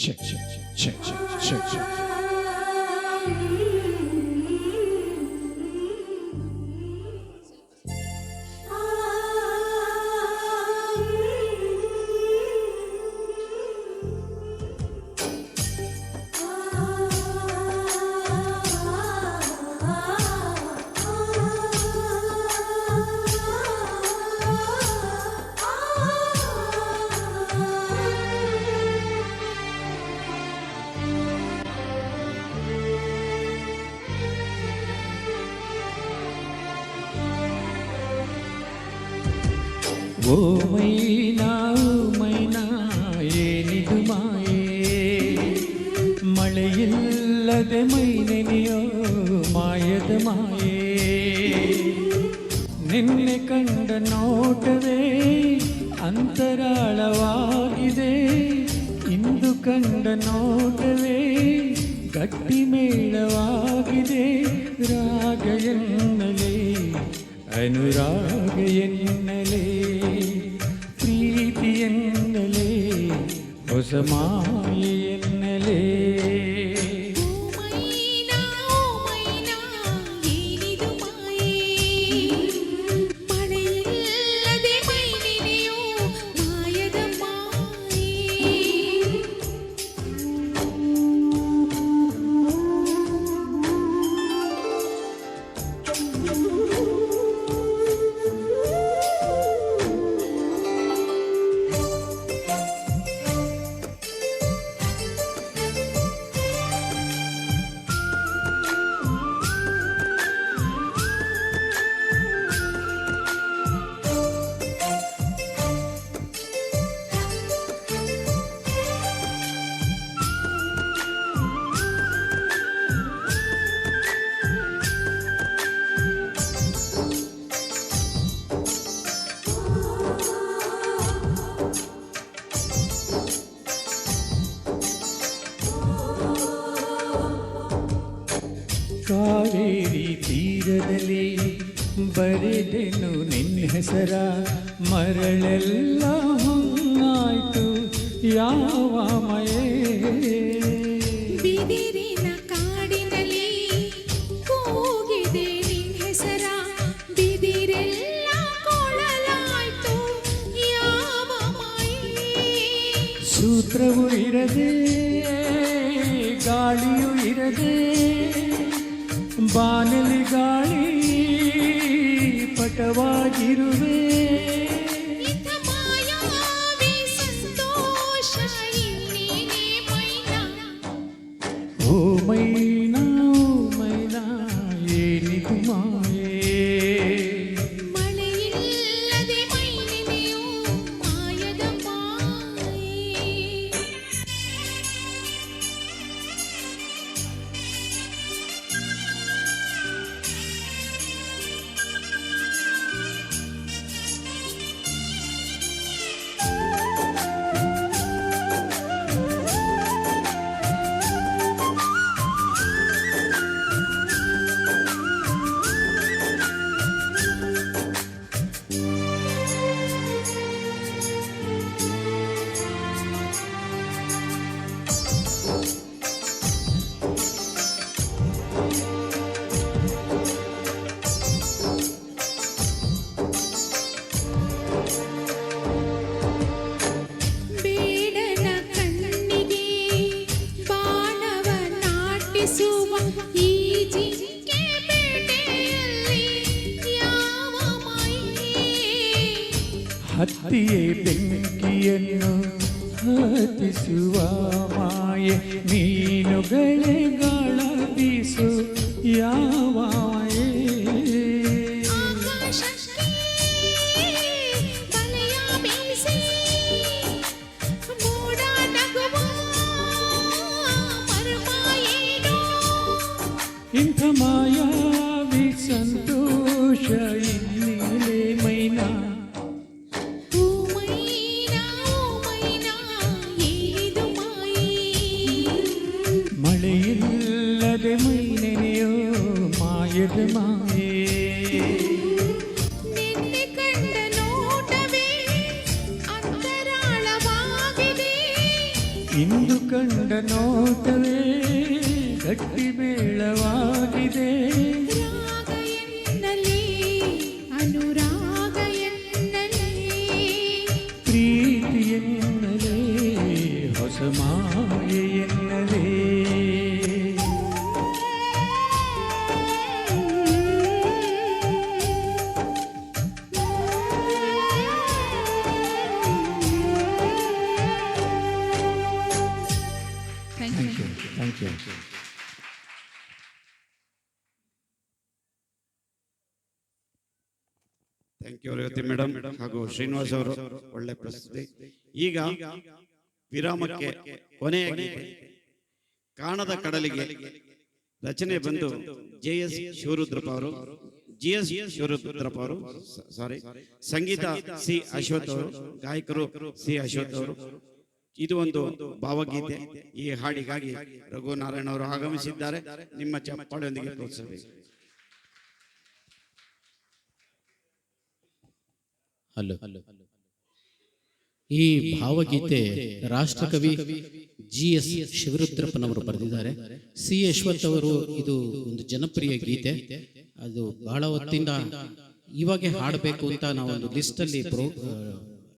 check, check, check, check, check, check. ಓ ಮೈನಾ ಏನಿದು ಮಾಯೆ, ಮಳೆಯಿಲ್ಲದೆ ಮೈನೆನೆಯೋ ಮಾಯದ ಮಾಯೆ. ನಿನ್ನೆ ಕಂಡ ನೋಟವೇ ಅಂತರಾಳವಾಗಿದೆ, ಇಂದು ಕಂಡ ನೋಟವೇ ಗಟ್ಟಿ ಮೇಳವಾಗಿದೆ. ರಾಗ ಎನ್ನಲೇ ಅನುರಾಗ ಎನ್ನಲೇ ಪ್ರೀತಿ ಎನ್ನಲೇ ಹೊಸ ಮಾಯೆ ಎನ್ನಲೇ. ಕಾವೇರಿ ತೀರದಲ್ಲಿ ಬರೆದೆನು ನಿನ್ನ ಹೆಸರ, ಮರಳೆಲ್ಲ ಹೊನ್ನಾಯ್ತು ಯಾವ ಮಯೇ. ಬಿದಿರಿನ ಕಾಡಿನಲ್ಲಿ ಕೂಗಿದೆ ನಿನ್ನ ಹೆಸರ, ಬಿದಿರೆಲ್ಲ ಕೊಳಲಾಯ್ತು ಯಾವ ಮಯೇ. ಸೂತ್ರವೂ ಇರದೆ ಗಾಳಿಯೂ ಇರದೆ, ಬಾನಲಿ ಗಾಳಿ ಪಟವಾಗಿರುವೆ. ಓ ಮೈನಾ ಏನಿದು ಮಾಯೆ, ಮಳೆಯಿಲ್ಲದೆ ಮೈನೆನೆಯೋ ಮಾಯದ ಮಾಯೆ. ಈ ಜಿಂಕೆ ಬೇಟೆಯಲ್ಲಿ ಯಾವ ಮೈಯೇ. ಹತ್ತಿಯೇ ಬೆಂಕಿಯನ್ನು ಹತ್ತಿಸುವ ಮಾಯೆ, ಮೀನುಗಳೇ ಗಾಳ ಬೀಸು ಯಾವ ಮಾಯೆ. ಬಲೆಯ ಬೀಸಿ ಮೋಡ ನಗುವ ಮರುಮಾಯೇನೋ. ಇಂಥ ಮಾಯಾವಿ ಸಂತೋಷ ಇನ್ನಿಲೆ ಮೈನಾ. ಓ ಮೈನಾ ಏನಿದು ಮಾಯೆ, ಮಳೆಯಿಲ್ಲದೆ ಮೈನೆನೆಯೋ ಮಾಯದ ಮಾಯೆ. ನಿನ್ನೆ ಕಂಡ ನೋಟವೇ ಅಂತರಾಳವಾಗಿದೆ, ಇಂದು ಕಂಡ ನೋಟವೇ ಗಟ್ಟಿ ಮೇಳವಾಗಿದೆ. ರಾಗ ಎನ್ನಲೇ ಅನುರಾಗ ಎನ್ನಲೇ ಪ್ರೀತಿ ಎನ್ನಲೇ ಹೊಸ ಮಾಯೆ ಎನ್ನಲೇ. Thank you. Thank you Revathi madam ಹಾಗೂ ಶ್ರೀನಿವಾಸ್ ಅವರು ಒಳ್ಳೆ ಪ್ರಸ್ತುತಿ. ಈಗ ವಿರಾಮಕ್ಕೆ ಕೊನೆಯ ಗೀತೆ ಕಾಣದ ಕಡಲಿಗೆ ರಚನೆ ಬಂದು JS ಶಿವರುದ್ರಪ್ಪ ಅವರು, GS ಶಿವರುದ್ರಪ್ಪ ಅವರು, ಸಾರಿ, ಸಂಗೀತ C ಅಶ್ವಥ್ ಅವರು, ಗಾಯಕರು C ಅಶ್ವಥ್ ಅವರು. ಇದು ಒಂದು ಭಾವಗೀತೆ. ಈ ಹಾಡಿಗಾಗಿ ರಘುನಾರಾಯಣ ಅವರು ಆಗಮಿಸಿದ್ದಾರೆ. ನಿಮ್ಮ ಚಪ್ಪಾಳೆಯೊಂದಿಗೆ ಪ್ರೋತ್ಸಾಹಿಸಿ. ಹಲೋ. ಈ ಭಾವಗೀತೆ ರಾಷ್ಟ್ರಕವಿ GS ಶಿವರುದ್ರಪ್ಪನವರು ಬರೆದಿದ್ದಾರೆ. C ಅಶ್ವಥ್ ಅವರು ಇದು ಒಂದು ಜನಪ್ರಿಯ ಗೀತೆ. ಅದು ಬಹಳ ಹೊತ್ತಿಂದ ಇವಾಗೆ ಹಾಡಬೇಕು ಅಂತ ನಾವು ಒಂದು ಲಿಸ್ಟಲ್ಲಿ